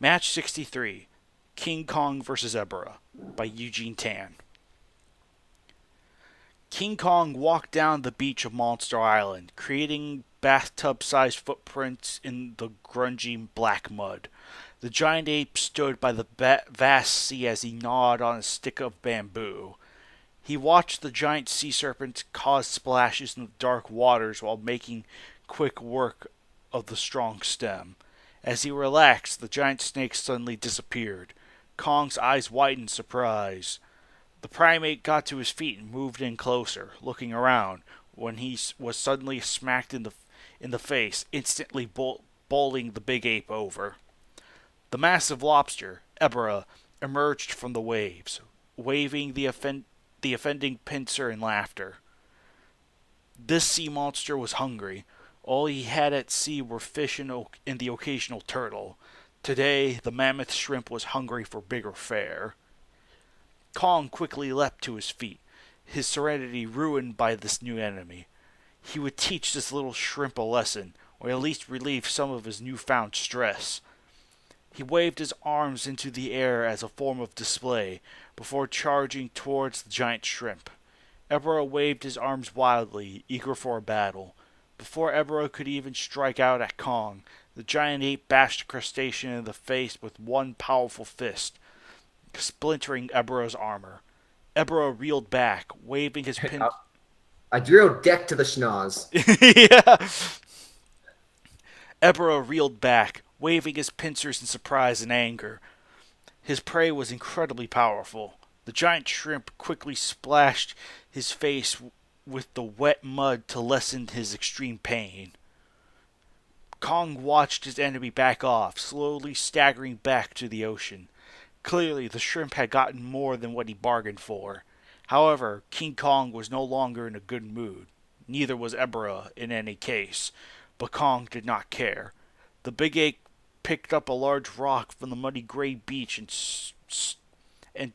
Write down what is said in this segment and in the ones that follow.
Match 63, King Kong vs. Ebirah, by Eugene Tan. King Kong walked down the beach of Monster Island, creating bathtub-sized footprints in the grungy black mud. The giant ape stood by the vast sea as he gnawed on a stick of bamboo. He watched the giant sea serpent cause splashes in the dark waters while making quick work of the strong stem. As he relaxed, the giant snake suddenly disappeared. Kong's eyes widened in surprise. The primate got to his feet and moved in closer, looking around, when he was suddenly smacked in the face, instantly bowling the big ape over. The massive lobster, Ebirah, emerged from the waves, waving the offending pincer in laughter. This sea monster was hungry. All he had at sea were fish and the occasional turtle. Today, the mammoth shrimp was hungry for bigger fare. Kong quickly leapt to his feet, his serenity ruined by this new enemy. He would teach this little shrimp a lesson, or at least relieve some of his newfound stress. He waved his arms into the air as a form of display, before charging towards the giant shrimp. Ebirah waved his arms wildly, eager for a battle. Before Ebirah could even strike out at Kong, the giant ape bashed the crustacean in the face with one powerful fist, splintering Ebirah's armor. Ebirah reeled back, waving his pin. I drew deck to the schnoz. Yeah. Ebirah reeled back, waving his pincers in surprise and anger. His prey was incredibly powerful. The giant shrimp quickly splashed his face with the wet mud to lessen his extreme pain. Kong watched his enemy back off, slowly staggering back to the ocean. Clearly, the shrimp had gotten more than what he bargained for. However, King Kong was no longer in a good mood. Neither was Ebirah in any case, but Kong did not care. The big ape picked up a large rock from the muddy gray beach and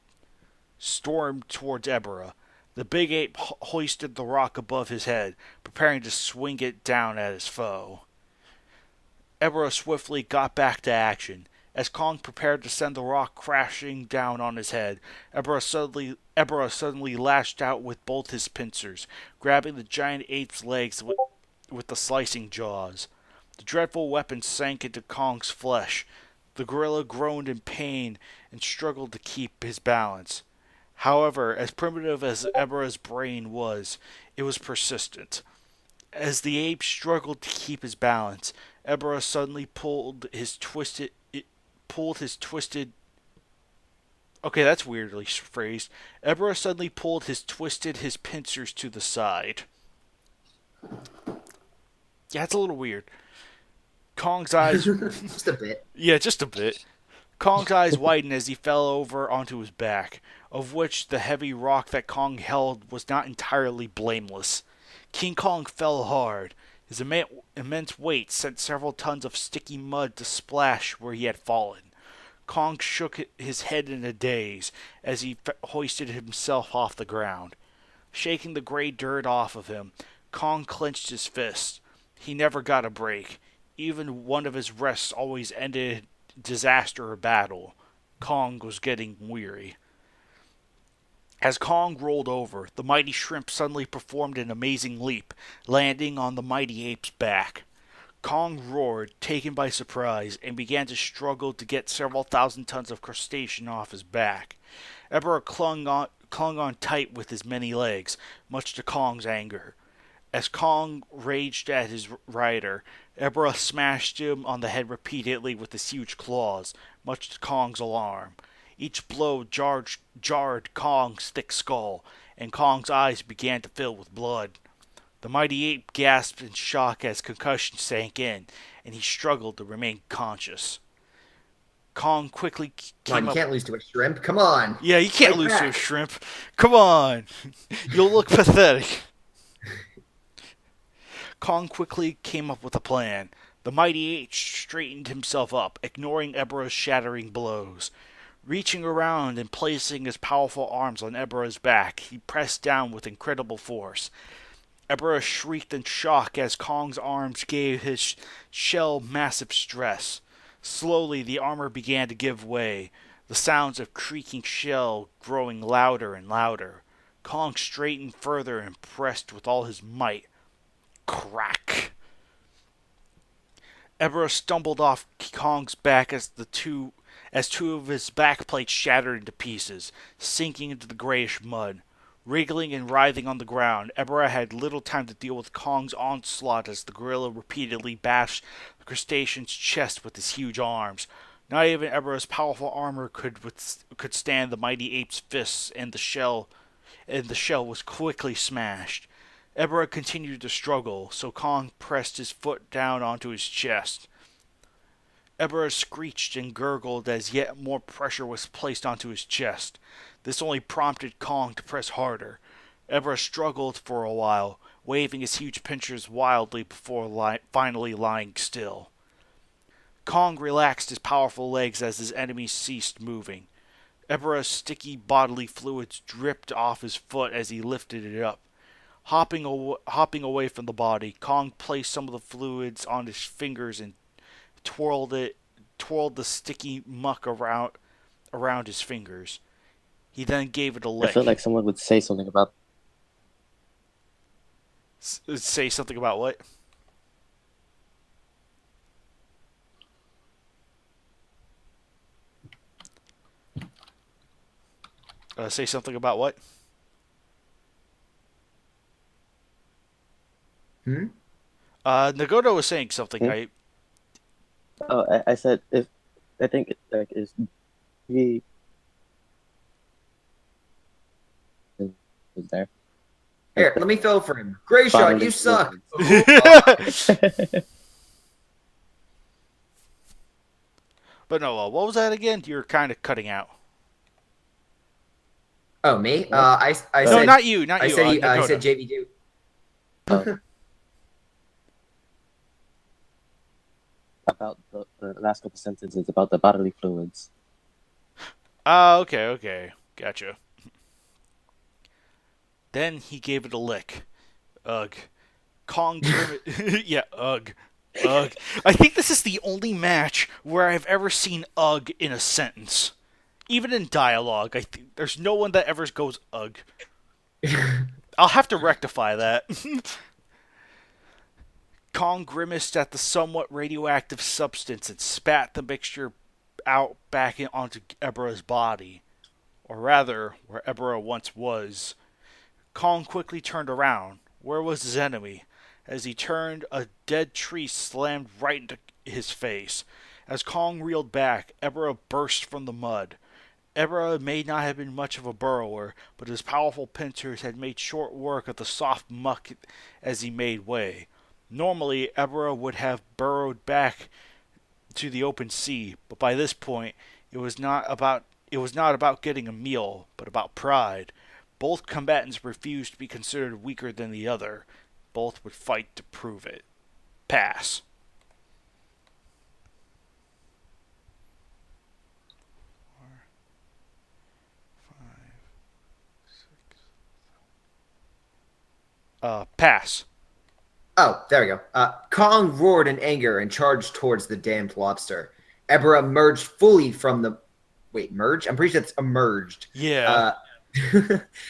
stormed towards Ebirah. The big ape hoisted the rock above his head, preparing to swing it down at his foe. Ebirah swiftly got back to action. As Kong prepared to send the rock crashing down on his head, Ebirah suddenly lashed out with both his pincers, grabbing the giant ape's legs with the slicing jaws. The dreadful weapon sank into Kong's flesh. The gorilla groaned in pain and struggled to keep his balance. However, as primitive as Ebirah's brain was, it was persistent. As the ape struggled to keep his balance, Ebirah suddenly pulled his twisted. Okay, that's weirdly phrased. Ebirah suddenly pulled his pincers to the side. Yeah, it's a little weird. Kong's eyes. Just a bit. Yeah, just a bit. Kong's eyes widened as he fell over onto his back, of which the heavy rock that Kong held was not entirely blameless. King Kong fell hard. His immense weight sent several tons of sticky mud to splash where he had fallen. Kong shook his head in a daze as he hoisted himself off the ground. Shaking the gray dirt off of him, Kong clenched his fist. He never got a break. Even one of his rests always ended in disaster or battle. Kong was getting weary. As Kong rolled over, the mighty shrimp suddenly performed an amazing leap, landing on the mighty ape's back. Kong roared, taken by surprise, and began to struggle to get several thousand tons of crustacean off his back. Ebirah clung on tight with his many legs, much to Kong's anger. As Kong raged at his rider, Ebirah smashed him on the head repeatedly with his huge claws, much to Kong's alarm. Each blow jarred Kong's thick skull, and Kong's eyes began to fill with blood. The mighty ape gasped in shock as concussion sank in, and he struggled to remain conscious. Kong quickly Come on, came you up. can't lose to a shrimp. Come on. Yeah, you can't Fight lose to a back. shrimp. Come on. You'll look pathetic. Kong quickly came up with a plan. The mighty ape straightened himself up, ignoring Ebirah's shattering blows. Reaching around and placing his powerful arms on Ebirah's back, he pressed down with incredible force. Ebirah shrieked in shock as Kong's arms gave his shell massive stress. Slowly, the armor began to give way, the sounds of creaking shell growing louder and louder. Kong straightened further and pressed with all his might. Crack! Ebirah stumbled off Kong's back as two of his back plates shattered into pieces, sinking into the grayish mud. Wriggling and writhing on the ground, Ebirah had little time to deal with Kong's onslaught as the gorilla repeatedly bashed the crustacean's chest with his huge arms. Not even Ebirah's powerful armor could stand the mighty ape's fists, and the shell was quickly smashed. Ebirah continued to struggle, so Kong pressed his foot down onto his chest. Ebirah screeched and gurgled as yet more pressure was placed onto his chest. This only prompted Kong to press harder. Ebirah struggled for a while, waving his huge pincers wildly before finally lying still. Kong relaxed his powerful legs as his enemies ceased moving. Ebirah's sticky bodily fluids dripped off his foot as he lifted it up. Hopping away from the body, Kong placed some of the fluids on his fingers and twirled the sticky muck around his fingers. He then gave it a lick. I feel like someone would say something about... Say something about what? Say something about what? Nagoto was saying something. I said if I think it, like is he is there. Here, let me fill for him. Gray shot, you suck. But no, what was that again? You're kind of cutting out. Oh, me? I No, said, not you. Not I you. said, I Nagoto. said JV2. About the last couple sentences about the bodily fluids. Okay. Gotcha. Then he gave it a lick. Ugh. Kong yeah, ugh. Ugh. I think this is the only match where I've ever seen ugh in a sentence. Even in dialogue, there's no one that ever goes ugh. I'll have to rectify that. Kong grimaced at the somewhat radioactive substance and spat the mixture out back onto Ebirah's body. Or rather, where Ebirah once was. Kong quickly turned around. Where was his enemy? As he turned, a dead tree slammed right into his face. As Kong reeled back, Ebirah burst from the mud. Ebirah may not have been much of a burrower, but his powerful pincers had made short work of the soft muck as he made way. Normally, Ebirah would have burrowed back to the open sea, but by this point, it was not about getting a meal, but about pride. Both combatants refused to be considered weaker than the other. Both would fight to prove it. Pass. Pass. Oh, there we go. Kong roared in anger and charged towards the damned lobster. Ebirah emerged fully from the... Wait, merge? I'm pretty sure it's emerged. Yeah.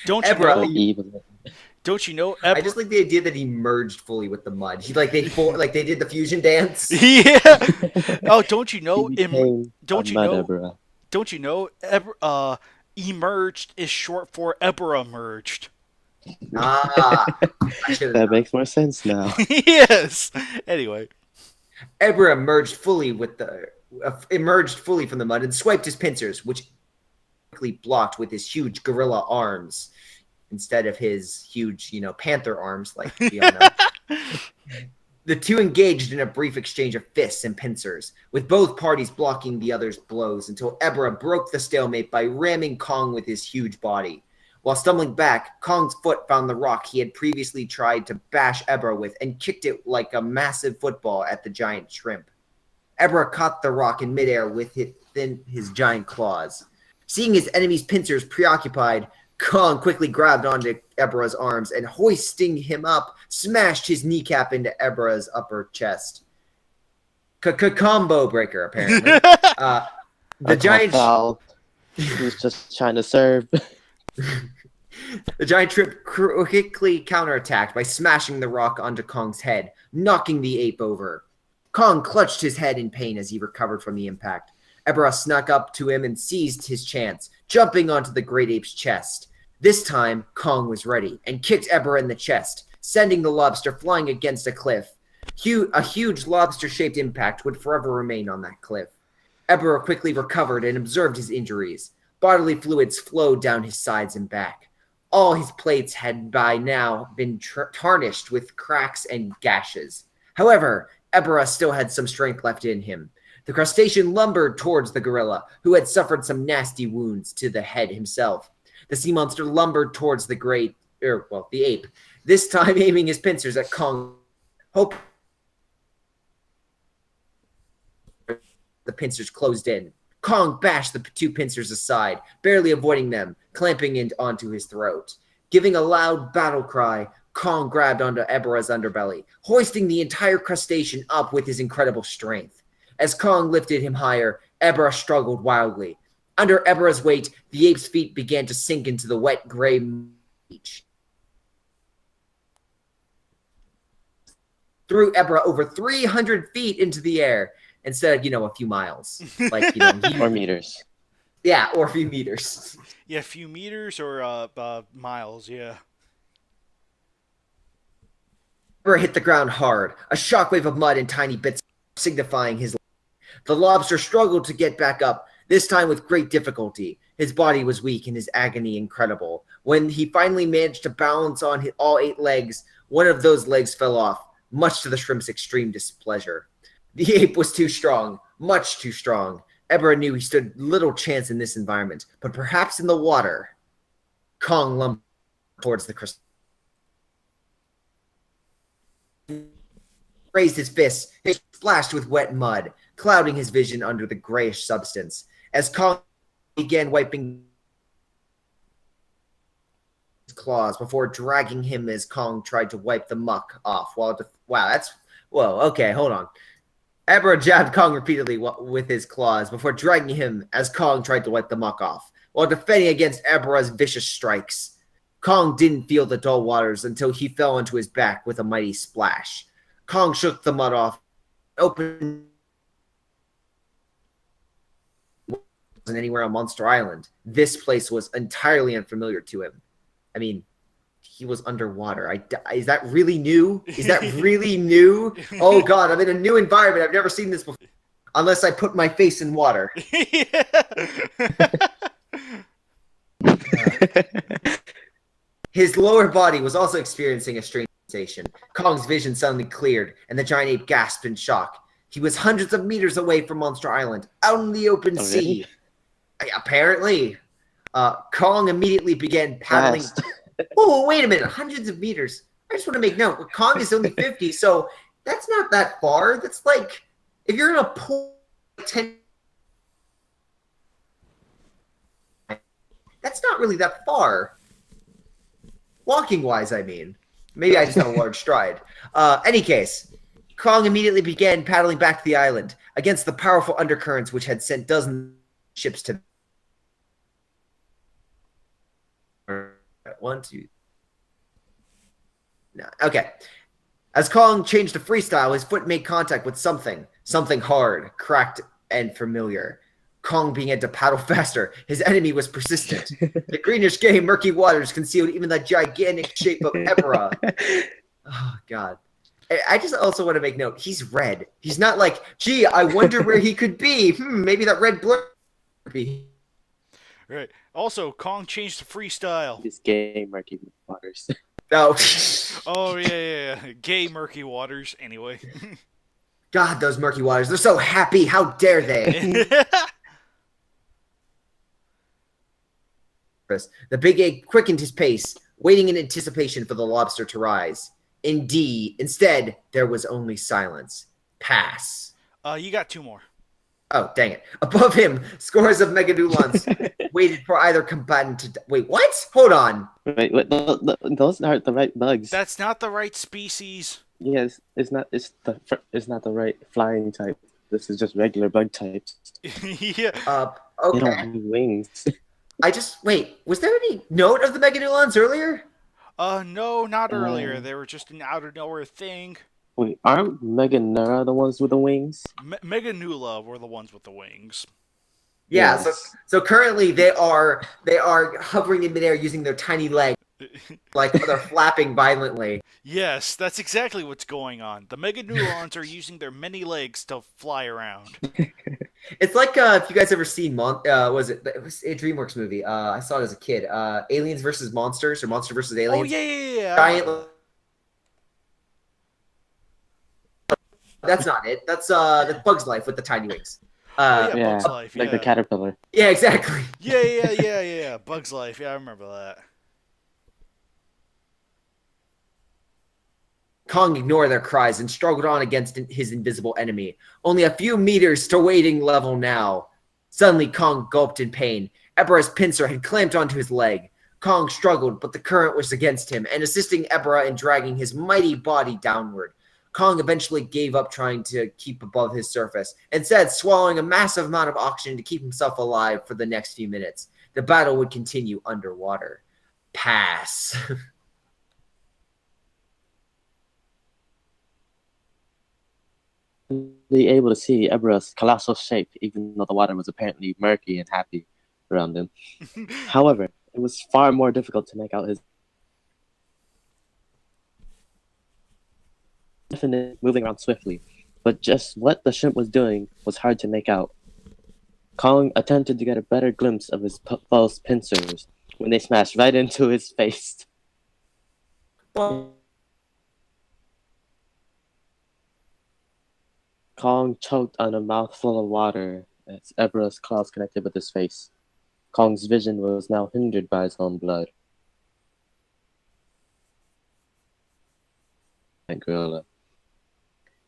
Don't you know? I just like the idea that he merged fully with the mud. He they did the fusion dance. Yeah. Oh, don't you know? Emerged is short for Ebirah merged. That makes more sense now. Yes. Anyway, Ebirah emerged fully from the mud and swiped his pincers, which quickly blocked with his huge gorilla arms instead of his huge, panther arms, like we all know. The two engaged in a brief exchange of fists and pincers, with both parties blocking the other's blows until Ebirah broke the stalemate by ramming Kong with his huge body. While stumbling back, Kong's foot found the rock he had previously tried to bash Ebirah with and kicked it like a massive football at the giant shrimp. Ebirah caught the rock in midair within his giant claws. Seeing his enemy's pincers preoccupied, Kong quickly grabbed onto Ebirah's arms and, hoisting him up, smashed his kneecap into Ebirah's upper chest. combo breaker, apparently. The giant foul. He's just trying to serve. The giant shrimp quickly counterattacked by smashing the rock onto Kong's head, knocking the ape over. Kong clutched his head in pain as he recovered from the impact. Ebirah snuck up to him and seized his chance, jumping onto the great ape's chest. This time, Kong was ready and kicked Ebirah in the chest, sending the lobster flying against a cliff. A huge lobster-shaped impact would forever remain on that cliff. Ebirah quickly recovered and observed his injuries. Bodily fluids flowed down his sides and back. All his plates had by now been tarnished with cracks and gashes. However, Ebirah still had some strength left in him. The crustacean lumbered towards the gorilla, who had suffered some nasty wounds to the head himself. The sea monster lumbered towards the ape, this time aiming his pincers at Kong. Hope the pincers closed in. Kong bashed the two pincers aside, barely avoiding them, clamping onto his throat. Giving a loud battle cry, Kong grabbed onto Ebirah's underbelly, hoisting the entire crustacean up with his incredible strength. As Kong lifted him higher, Ebirah struggled wildly. Under Ebirah's weight, the ape's feet began to sink into the wet gray beach. Threw Ebirah over 300 feet into the air instead of, a few miles. Or meters. Yeah, or a few meters. Yeah, a few meters or miles, yeah. Ebirah hit the ground hard, a shockwave of mud and tiny bits signifying his life. The lobster struggled to get back up, this time with great difficulty. His body was weak and his agony incredible. When he finally managed to balance on all 8 legs, one of those legs fell off, much to the shrimp's extreme displeasure. The ape was too strong, much too strong. Ebirah knew he stood little chance in this environment, but perhaps in the water. Kong lumbered towards the crystal. Raised his fists, he splashed with wet mud, clouding his vision under the grayish substance. As Kong began wiping his claws before dragging him as Kong tried to wipe the muck off. Okay, hold on. Ebirah jabbed Kong repeatedly with his claws before dragging him as Kong tried to wipe the muck off, while defending against Ebirah's vicious strikes. Kong didn't feel the dull waters until he fell onto his back with a mighty splash. Kong shook the mud off, opened wasn't anywhere on Monster Island. This place was entirely unfamiliar to him. I mean, he was underwater. Is that really new? Is that really new? Oh God, I'm in a new environment. I've never seen this before. Unless I put my face in water. His lower body was also experiencing a strange sensation. Kong's vision suddenly cleared, and the giant ape gasped in shock. He was hundreds of meters away from Monster Island, out in the open sea. Apparently. Kong immediately began paddling. Oh, wait a minute. Hundreds of meters. I just want to make note. Kong is only 50, so that's not that far. That's like, if you're in a pool, 10. That's not really that far. Walking-wise, I mean. Maybe I just have a large stride. Any case, Kong immediately began paddling back to the island against the powerful undercurrents which had sent dozens of ships to... One, two... No. Okay. As Kong changed to freestyle, his foot made contact with something hard, cracked, and familiar. Kong began to paddle faster. His enemy was persistent. The greenish gray murky waters concealed even the gigantic shape of Ebirah. Oh, God. I just also want to make note, he's red. He's not like, gee, I wonder where he could be. Maybe that red blur could be. Right. Also, Kong changed to freestyle. This gay murky waters. No. Oh, yeah. Gay murky waters, anyway. God, those murky waters. They're so happy. How dare they? The big ape quickened his pace, waiting in anticipation for the lobster to rise. Instead, there was only silence. Pass. You got 2 more. Oh, dang it. Above him, scores of megalodons waited for either combatant to... Wait, what? Hold on. Wait, those aren't the right bugs. That's not the right species. Yes, it's not the right flying type. This is just regular bug types. Yeah. They don't Okay. have wings. Wait. Was there any note of the Meganulons earlier? No, not earlier. Uh, They were just an out of nowhere thing. Wait, aren't Meganera the ones with the wings? Meganula were the ones with the wings. Yeah. Yes. So currently they are hovering in midair using their tiny legs, like they're flapping violently. Yes, that's exactly what's going on. The Meganulons are using their many legs to fly around. It's like if you guys ever seen it was a DreamWorks movie. I saw it as a kid. Aliens versus Monsters or Monster versus Oh Aliens. yeah. Giant. That's not it. That's Bug's Life with the tiny wings. Oh yeah, Yeah, Bug's Life. like Yeah. the caterpillar. Yeah, exactly. Yeah. Bug's Life. Yeah, I remember that. Kong ignored their cries and struggled on against his invisible enemy. Only a few meters to waiting level now. Suddenly, Kong gulped in pain. Ebirah's pincer had clamped onto his leg. Kong struggled, but the current was against him and assisting Ebirah in dragging his mighty body downward. Kong eventually gave up trying to keep above his surface, instead swallowing a massive amount of oxygen to keep himself alive for the next few minutes. The battle would continue underwater. Pass. Be able to see Ebirah's colossal shape, even though the water was apparently murky and happy around him. However, it was far more difficult to make out his definite moving around swiftly, but just what the shrimp was doing was hard to make out. Kong attempted to get a better glimpse of his false pincers when they smashed right into his face. Kong choked on a mouthful of water as Ebirah's claws connected with his face. Kong's vision was now hindered by his own blood. Gorilla.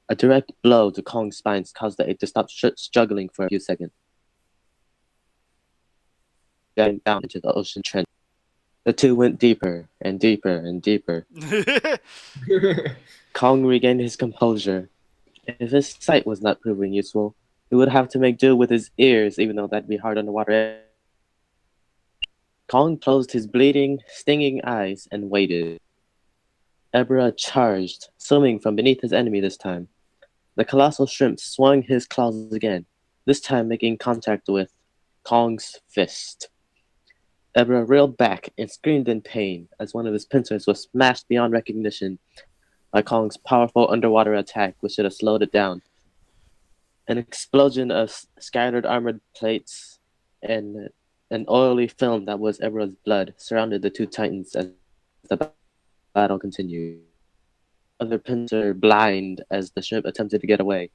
A direct blow to Kong's spine caused the ape to stop struggling for a few seconds. Getting down into the ocean trench. The two went deeper and deeper and deeper. Kong regained his composure. If his sight was not proving useful, he would have to make do with his ears, even though that'd be hard underwater. Kong closed his bleeding, stinging eyes and waited. Ebirah charged, swimming from beneath his enemy this time. The colossal shrimp swung his claws again, this time making contact with Kong's fist. Ebirah reeled back and screamed in pain as one of his pincers was smashed beyond recognition by Kong's powerful underwater attack, which should have slowed it down. An explosion of scattered armored plates and an oily film that was Ebirah's blood surrounded the two titans as the battle continued. Other pincer blind as the shrimp attempted to get away.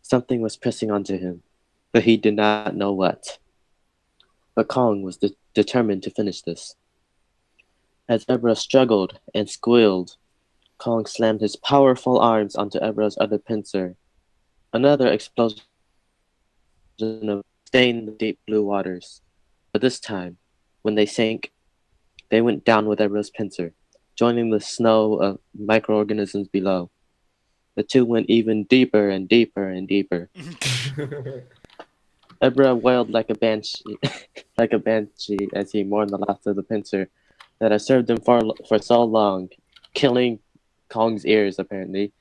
Something was pressing onto him, but he did not know what. But Kong was determined to finish this. As Ebirah struggled and squealed, Kong slammed his powerful arms onto Ebirah's other pincer. Another explosion stained the deep blue waters. But this time, when they sank, they went down with Ebirah's pincer, joining the snow of microorganisms below. The two went even deeper and deeper and deeper. Ebirah wailed like a banshee, as he mourned the loss of the pincer that had served him for so long, killing Kong's ears, apparently.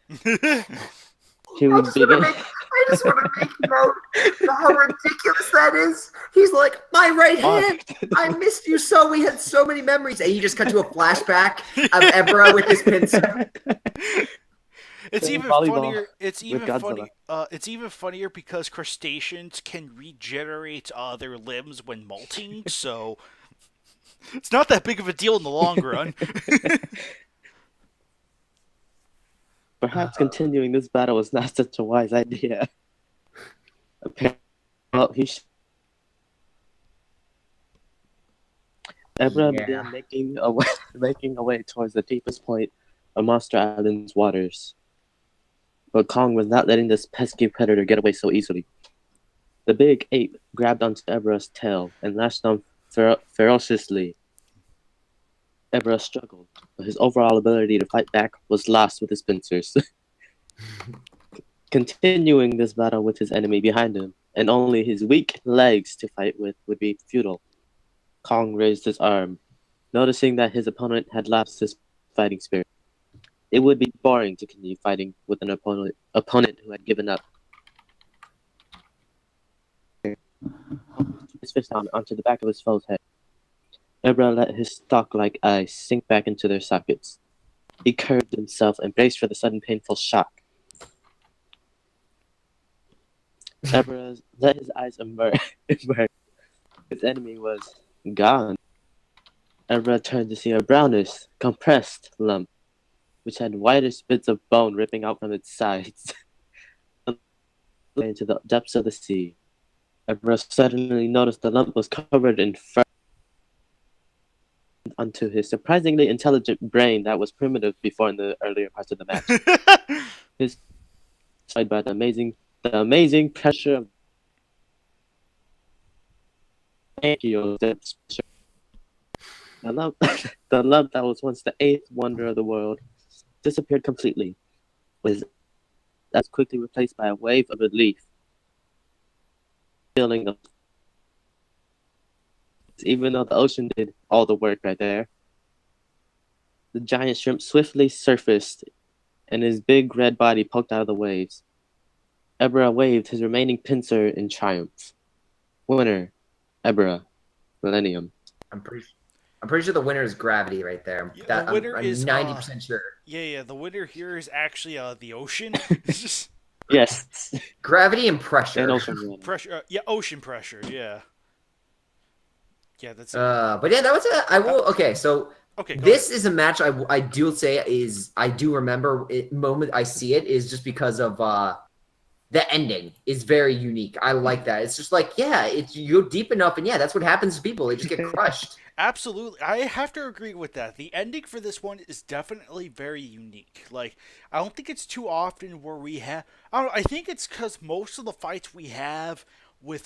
He would begin. I just want to make note how ridiculous that is. He's like, my right hand, I missed you so. We had so many memories. And you just cut to a flashback of Ebirah with his pincer. It's even funnier. It's even funnier because crustaceans can regenerate their limbs when molting, so it's not that big of a deal in the long run. Perhaps continuing this battle was not such a wise idea. Apparently, Ebirah began making a way towards the deepest point of Monster Island's waters. But Kong was not letting this pesky predator get away so easily. The big ape grabbed onto Ebirah's tail and lashed on ferociously. Ebirah struggled, but his overall ability to fight back was lost with his pincers. Continuing this battle with his enemy behind him, and only his weak legs to fight with, would be futile. Kong raised his arm, noticing that his opponent had lost his fighting spirit. It would be boring to continue fighting with an opponent who had given up. His fist down onto the back of his foe's head. Ebirah let his stalk-like eyes sink back into their sockets. He curved himself and braced for the sudden painful shock. Ebirah let his eyes emerge. His enemy was gone. Ebirah turned to see a brownish, compressed lump, which had whitish bits of bone ripping out from its sides into the depths of the sea. Ebirah suddenly noticed the lump was covered in fur. Onto his surprisingly intelligent brain that was primitive before in the earlier parts of the match. His side by the amazing pressure of the lump, the lump that was once the eighth wonder of the world disappeared completely. Was quickly replaced by a wave of relief. Feeling of, even though the ocean did all the work right there, the giant shrimp swiftly surfaced, and his big red body poked out of the waves. Ebirah waved his remaining pincer in triumph. Winner, Ebirah, Millennium. I'm pretty sure the winner is Gravity right there. Yeah, the winner I'm is 90% sure. Yeah. The winner here is actually the ocean. Yes. Gravity and pressure. And ocean pressure. Ocean pressure. Yeah. Yeah, that's. But yeah, that was I will. Okay, so okay. This is a match I do say is I do remember it moment I see it is just because of the ending is very unique. I like that. It's just like, yeah, you're deep enough, and yeah, that's what happens to people. They just get crushed. Absolutely. I have to agree with that. The ending for this one is definitely very unique. Like, I don't think it's too often where we have... I think it's because most of the fights we have with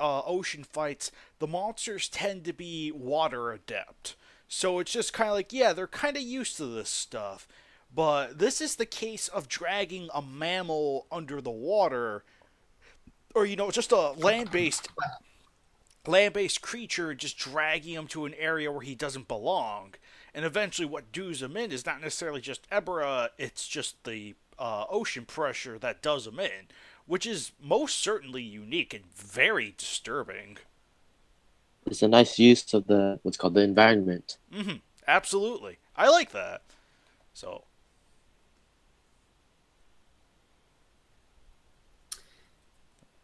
ocean fights, the monsters tend to be water adept. So it's just kind of like, yeah, they're kind of used to this stuff. But this is the case of dragging a mammal under the water, or, just a land-based creature, just dragging him to an area where he doesn't belong. And eventually what does him in is not necessarily just Ebirah, it's just the ocean pressure that does him in, which is most certainly unique and very disturbing. It's a nice use of what's called the environment. Mm-hmm. Absolutely. I like that. So...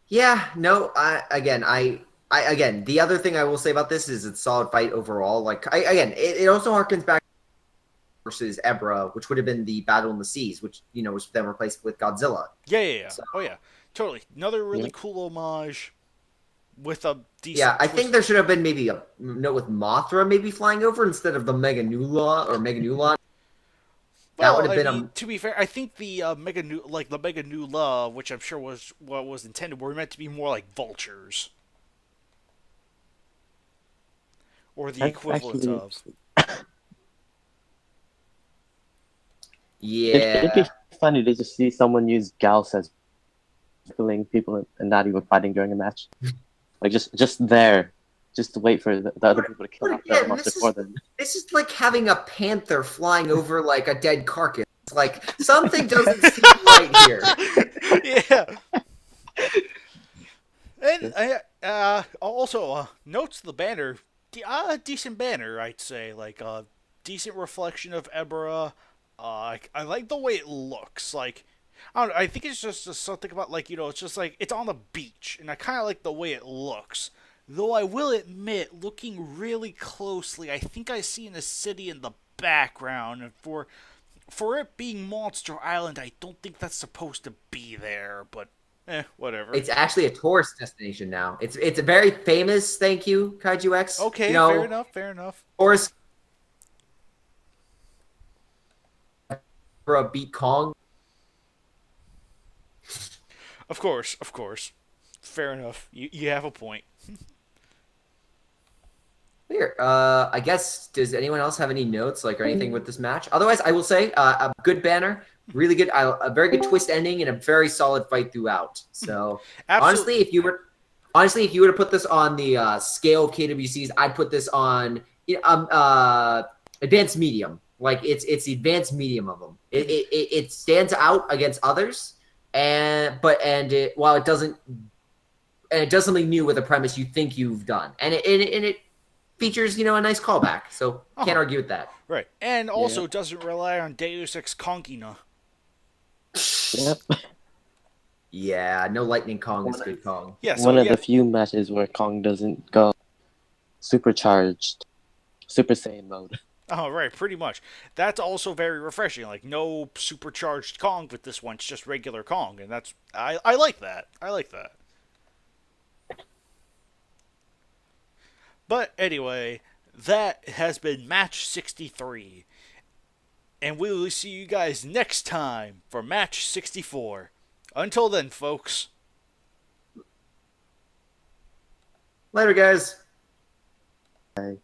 Yeah, no, again, the other thing I will say about this is it's a solid fight overall. Like, it also harkens back versus Ebirah, which would have been the Battle in the Seas, which, was then replaced with Godzilla. Yeah. So, oh, yeah. Totally. Another really cool homage with a decent... Yeah, I think there should have been maybe a note with Mothra maybe flying over instead of the Meganulon. Well, to be fair, I think the Meganula, which I'm sure was what was intended, were meant to be more like vultures, or the equivalent of. Yeah, it'd be funny to just see someone use Gauss as killing people and not even fighting during a match, like just there. Just to wait for the other people to kill off that monster for them. This is like having a panther flying over like a dead carcass. Like, something doesn't seem right here. Yeah. And also, notes the banner. Decent banner, I'd say. Like, decent reflection of Ebirah. I like the way it looks. Like, I don't know, I think it's just something about, like, it's just like, it's on the beach. And I kind of like the way it looks. Though I will admit, looking really closely, I think I see a city in the background, and for it being Monster Island, I don't think that's supposed to be there, but whatever. It's actually a tourist destination now. It's a very famous, thank you, Kaiju X. Okay, fair enough. Tourist for a beat Kong. Of course. Fair enough. You have a point. Here, I guess, does anyone else have any notes, like, or anything with this match? Otherwise, I will say, a good banner, Really good, a very good twist ending and a very solid fight throughout. So Absolutely. honestly, if you were to put this on the scale of KWCs, I'd put this on advanced medium. Like it's the advanced medium of them. It stands out against others, while it doesn't, and it does something new with a premise you think you've done, and it features a nice callback. So can't argue with that. Right. And also doesn't rely on Deus Ex Conchina. Yep. Yeah, no Lightning Kong is good Kong. Yeah, so One of the few matches where Kong doesn't go supercharged, Super Saiyan mode. Oh, right, pretty much. That's also very refreshing. Like, no supercharged Kong with this one. It's just regular Kong. And I like that. I like that. But anyway, that has been match 63. And we will see you guys next time for match 64. Until then, folks. Later, guys. Okay.